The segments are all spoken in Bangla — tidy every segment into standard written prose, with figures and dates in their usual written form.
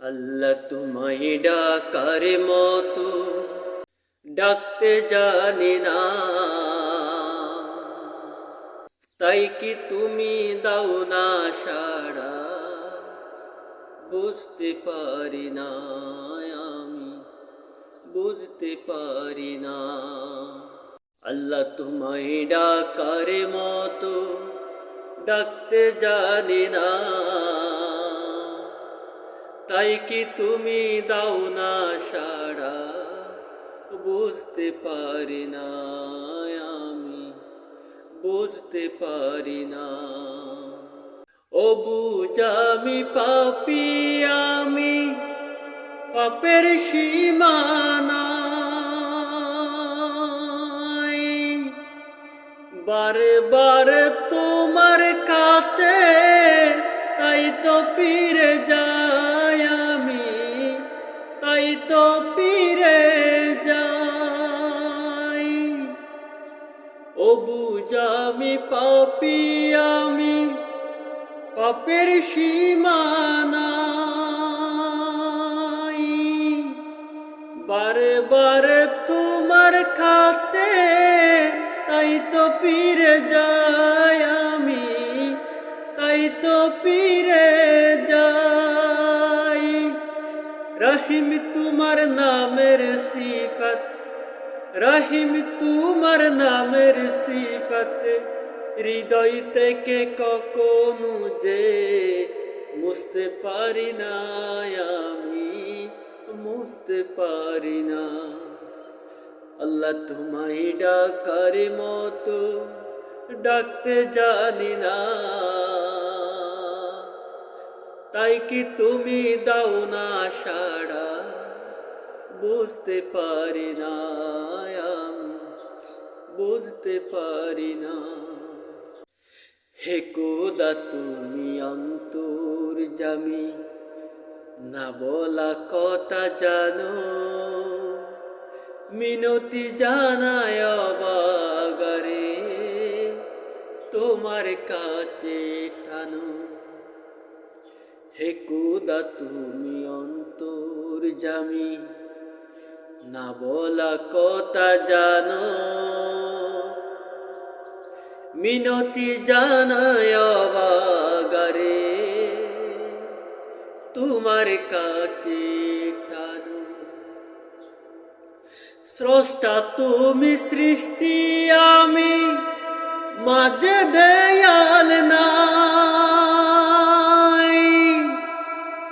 আল্লাহ তোমায় ডাকার মতো ডাকতে জানি না, তাই কি তুমি দাও না সাড়া, বুঝতে পারি না আমি, বুঝতে পারি না। আল্লাহ তোমায় ডাকার মতো ডাকতে জানি না, তাই কি তুমি দাও না সাড়া, বুঝতে পারি না আমি, বুঝতে পারি না। ও বুঝামি পাপী আমি, পাপের সীমানায়, বারে বারে তোমার কাছে তাই তো ফিরে যাই আমি, তাই তো ফিরে যাই। ও বুঝামি পাপী আমি, পাপের সীমানায়, বারে বারে তোমার কাছে তাই তো ফিরে যাই আমি, তাই তো ফিরে যাই। রহিম তোমার নামের সিফত, রহিম তোমার নামের সিফত, হৃদয় থেকে কখনো যে মুছতে পারি না আমি, মুছতে পারি না। আল্লাহ তোমায় ডাকার মতো ডাকতে জানি না, তাই কি তুমি দাও না সাড়া, বুঝতে পারি না আমি, বুঝতে পারি না। হে খোদা তুমি অন্তর্যামী, না বলা কথা জানো, মিনতি জানায় অবাগারে তোমার কাছে টানো। হে খোদা তুমি অন্তর্যামী, না বলা কথা জানো, মিনতি জানায় অবাগারে তোমার কাছে টানো। স্রষ্টা তুমি সৃষ্টি আমি, মাঝে দেয়াল নাই,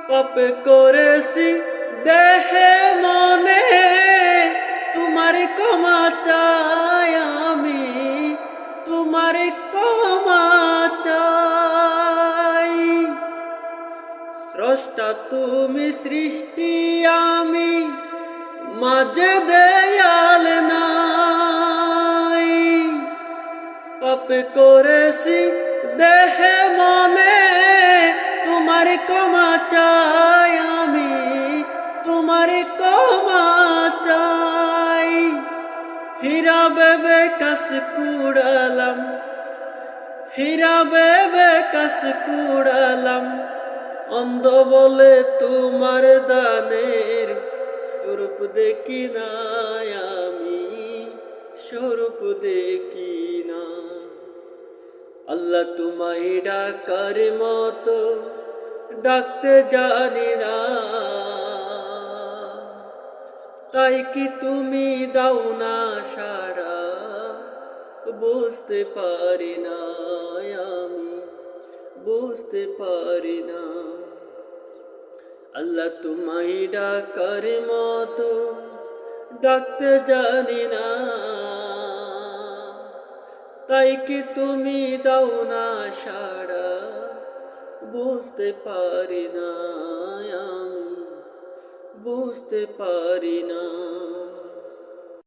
পাপ করেছি দেহে মনে, তোমার ক্ষমা চাই আমি, তোমার ক্ষমা চাই। স্রষ্টা তুমি সৃষ্টি আমি, মাঝে দেয়াল নাই, পাপ করেছি দেহে মনে, তোমার ক্ষমা চাই আমি, তোমার ক্ষমা চাই। হীরা বেবে কাশ কুড়ালাম, হীরা বেবে কাশ কুড়ালাম, অন্ধ বলে তোমার দানের স্বরূপ দেখি না আমি, স্বরূপ দেখি না। আল্লাহ তোমায় ডাকার মতো ডাকতে জানি না, তাই কি তুমি দাও না সাড়া, বুঝতে পারি না আমি, বুঝতে পারি না। আল্লাহ তোমায় ডাকার মতো ডাকতে জানি না, তাই কি তুমি দাও না সাড়া, বুঝতে পারি না আমি, বুঝতে পারি না।